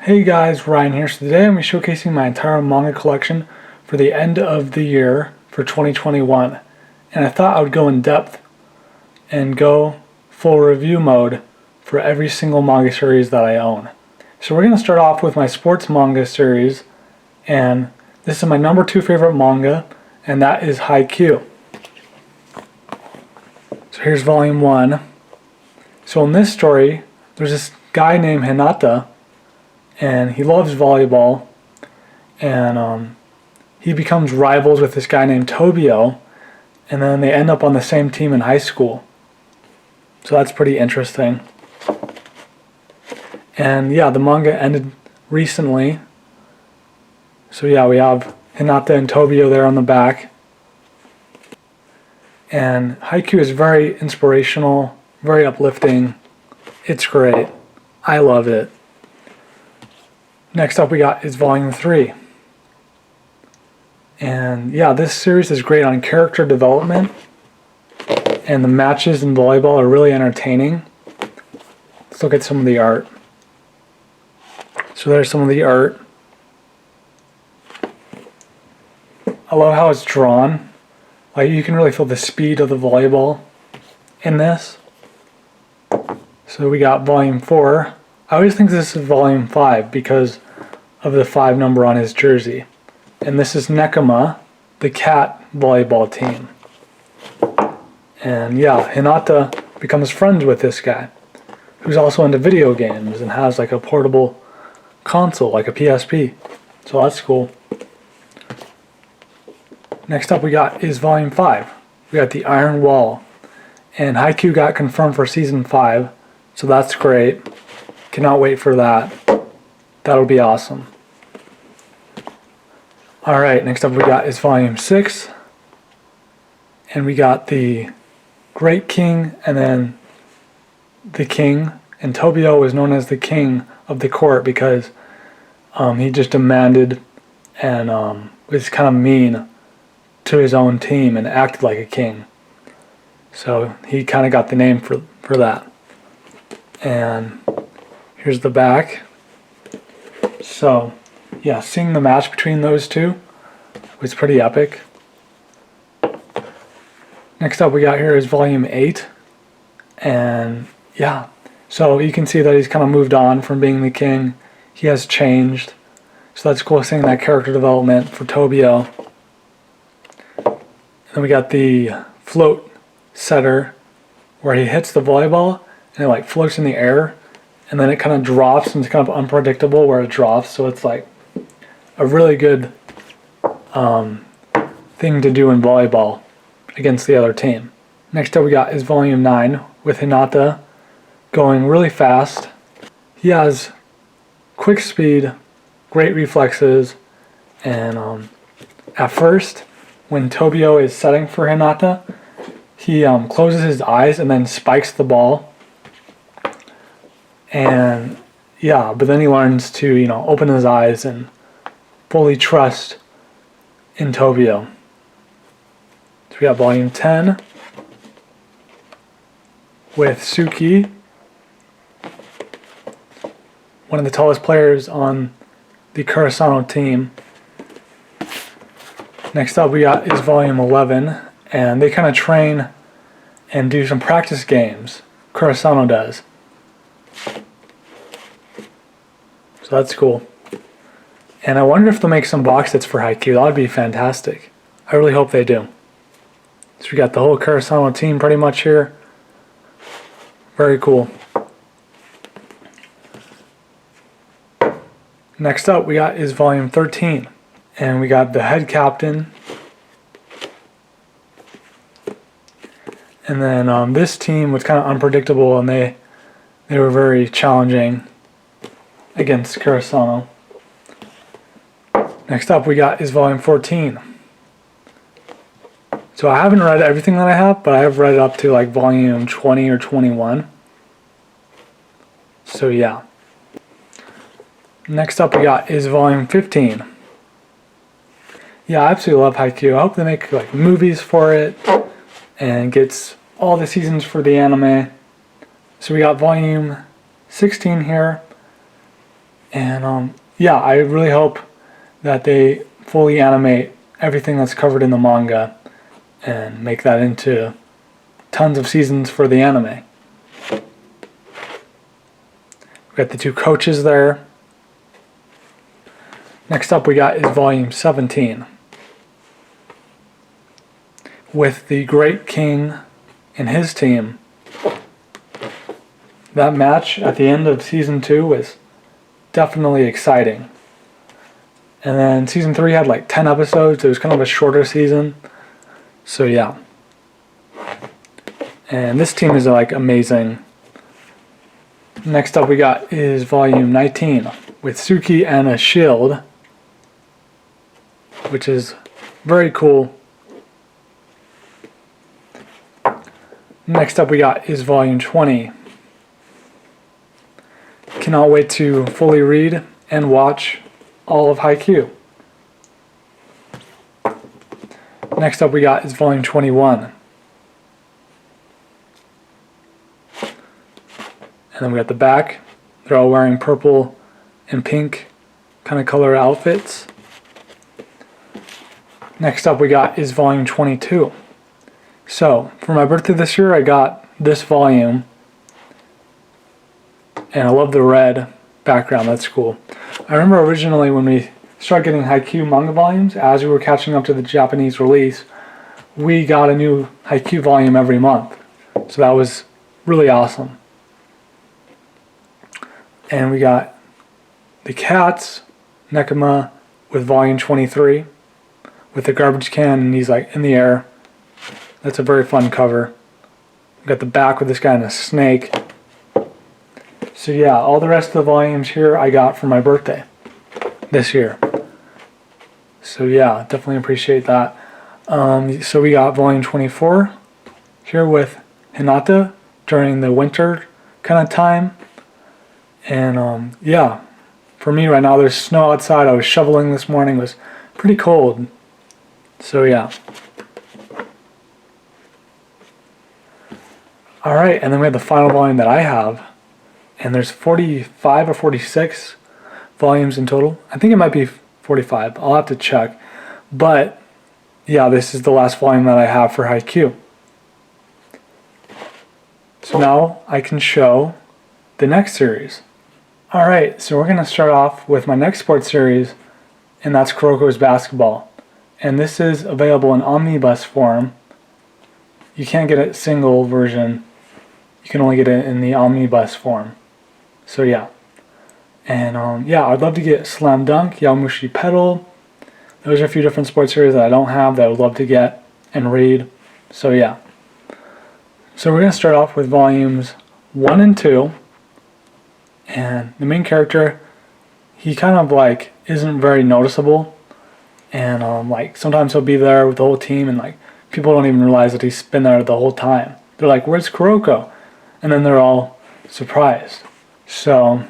Hey guys, Ryan here. So today I'm going to be showcasing my entire manga collection for the end of the year for 2021. And I thought I would go in depth and go full review mode for every single manga series that I own. So we're going to start off with my sports manga series, and this is my number 2 favorite manga, and that is Haikyuu. So here's volume 1. So in this story, there's this guy named Hinata, and he loves volleyball, and he becomes rivals with this guy named Tobio, and then they end up on the same team in high school. So that's pretty interesting. And yeah, the manga ended recently. So yeah, we have Hinata and Tobio there on the back. And Haikyuu is very inspirational, very uplifting. It's great. I love it. Next up we got is volume 3. And yeah, this series is great on character development, and the matches in volleyball are really entertaining. Let's look at some of the art. So there's some of the art. I love how it's drawn. Like, you can really feel the speed of the volleyball in this. So we got volume 4. I always think this is volume 5 because of the 5 number on his jersey. And this is Nekoma, the cat volleyball team. And yeah, Hinata becomes friends with this guy, who's also into video games and has like a portable console, like a PSP. So that's cool. Next up we got is volume 5. We got the Iron Wall. And Haikyuu got confirmed for season 5, so that's great. Cannot wait for that. That'll be awesome. Alright, next up we got is volume 6. And we got the Great King and then the King. And Tobio was known as the king of the court because he just demanded and was kind of mean to his own team and acted like a king. So he kind of got the name for that. And here's the back. So yeah, seeing the match between those two was pretty epic. Next up we got here is volume 8. And yeah, so you can see that he's kind of moved on from being the king. He has changed. So that's cool, seeing that character development for Tobio. And then we got the float setter, where he hits the volleyball and it like floats in the air, and then it kind of drops, and it's kind of unpredictable where it drops. So it's like a really good thing to do in volleyball against the other team. Next up we got is volume 9 with Hinata going really fast. He has quick speed, great reflexes, and at first when Tobio is setting for Hinata, he closes his eyes and then spikes the ball. And yeah, but then he learns to, open his eyes and fully trust in Tobio. So we got volume 10 with Suki, one of the tallest players on the Kurosano team. Next up we got is volume 11, and they kind of train and do some practice games. Kurosano does. So that's cool. And I wonder if they'll make some box sets for Haikyuu. That would be fantastic. I really hope they do. So we got the whole Kurosano team pretty much here. Very cool. Next up we got is volume 13. And we got the head captain. And then this team was kind of unpredictable, and they were very challenging against Kurosano. Next up we got is volume 14. So I haven't read everything that I have, but I have read up to like volume 20 or 21. So yeah. Next up we got is volume 15. Yeah, I absolutely love Haikyuu. I hope they make like movies for it and gets all the seasons for the anime. So we got volume 16 here. And yeah, I really hope that they fully animate everything that's covered in the manga and make that into tons of seasons for the anime. We got the two coaches there. Next up we got is volume 17 with the Great King and his team. That match at the end of season 2 was definitely exciting. And then season 3 had like 10 episodes. It was kind of a shorter season. So yeah. And this team is like amazing. Next up we got is volume 19 with Suki and a shield, which is very cool. Next up we got is volume 20. Cannot wait to fully read and watch all of Haikyuu. Next up we got is volume 21. And then we got the back. They're all wearing purple and pink kind of color outfits. Next up we got is volume 22. So, for my birthday this year I got this volume. And I love the red background, that's cool. I remember originally when we started getting Haikyuu manga volumes, as we were catching up to the Japanese release, we got a new Haikyuu volume every month. So that was really awesome. And we got the cats, Nekama, with volume 23, with the garbage can, and he's like in the air. That's a very fun cover. We got the back with this guy and a snake. So yeah, all the rest of the volumes here I got for my birthday this year. So yeah, definitely appreciate that. So we got volume 24 here with Hinata during the winter kind of time. And yeah, for me right now there's snow outside. I was shoveling this morning. It was pretty cold. So yeah. Alright, and then we have the final volume that I have. And there's 45 or 46 volumes in total. I think it might be 45. I'll have to check. But yeah, this is the last volume that I have for Haikyuu. So now I can show the next series. Alright, so we're going to start off with my next sports series, and that's Kuroko's Basketball. And this is available in omnibus form. You can't get it single version. You can only get it in the omnibus form. So yeah. And yeah, I'd love to get Slam Dunk, Yaomushi Pedal. Those are a few different sports series that I don't have that I would love to get and read. So yeah. So we're going to start off with volumes 1 and 2. And the main character, he kind of like isn't very noticeable. And like sometimes he'll be there with the whole team and like people don't even realize that he's been there the whole time. They're like, where's Kuroko? And then they're all surprised. So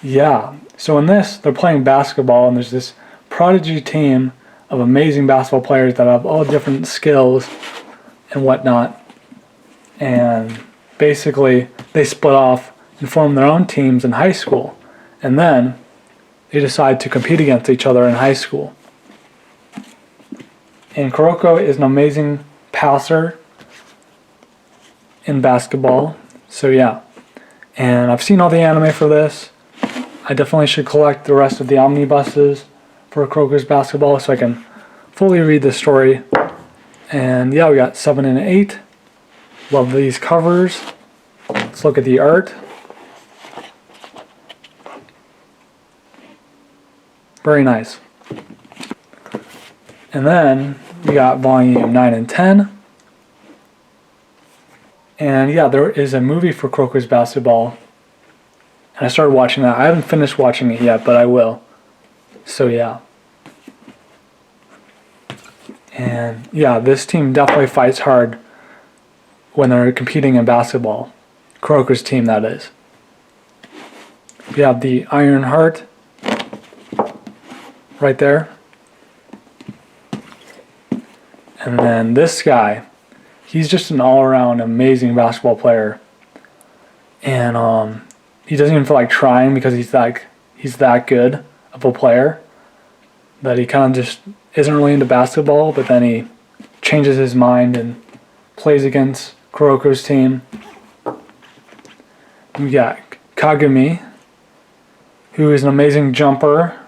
yeah, so in this, they're playing basketball, and there's this prodigy team of amazing basketball players that have all different skills and whatnot. And basically, they split off and form their own teams in high school. And then they decide to compete against each other in high school. And Kuroko is an amazing passer in basketball. So yeah. And I've seen all the anime for this. I definitely should collect the rest of the omnibuses for Kroger's Basketball so I can fully read the story. And yeah, we got 7 and 8. Love these covers. Let's look at the art. Very nice. And then we got volume 9 and 10. And yeah, there is a movie for Kroger's Basketball. And I started watching that. I haven't finished watching it yet, but I will. So yeah. And yeah, this team definitely fights hard when they're competing in basketball. Kroger's team, that is. We have the Iron Heart right there. And then this guy, he's just an all-around amazing basketball player. And he doesn't even feel like trying because he's he's that good of a player that he kind of just isn't really into basketball, but then he changes his mind and plays against Kuroko's team. We got Kagami, who is an amazing jumper.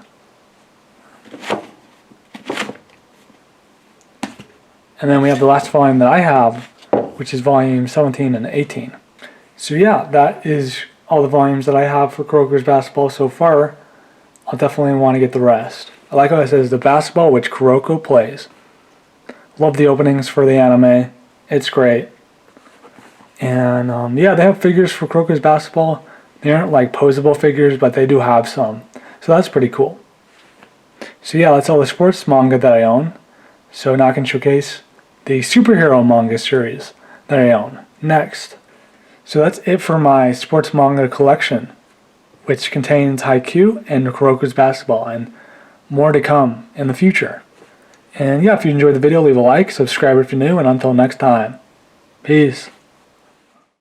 And then we have the last volume that I have, which is volume 17 and 18. So yeah, that is all the volumes that I have for Kuroko's basketball so far. I'll definitely want to get the rest. I like how it says the basketball which Kuroko plays. Love the openings for the anime. It's great. And yeah, they have figures for Kuroko's basketball. They aren't like posable figures, but they do have some. So that's pretty cool. So yeah, that's all the sports manga that I own. So now I can showcase the superhero manga series that I own next. So that's it for my sports manga collection, which contains Haikyuu and Kuroko's basketball, and more to come in the future. And yeah, if you enjoyed the video, leave a like, subscribe if you're new, and until next time, peace.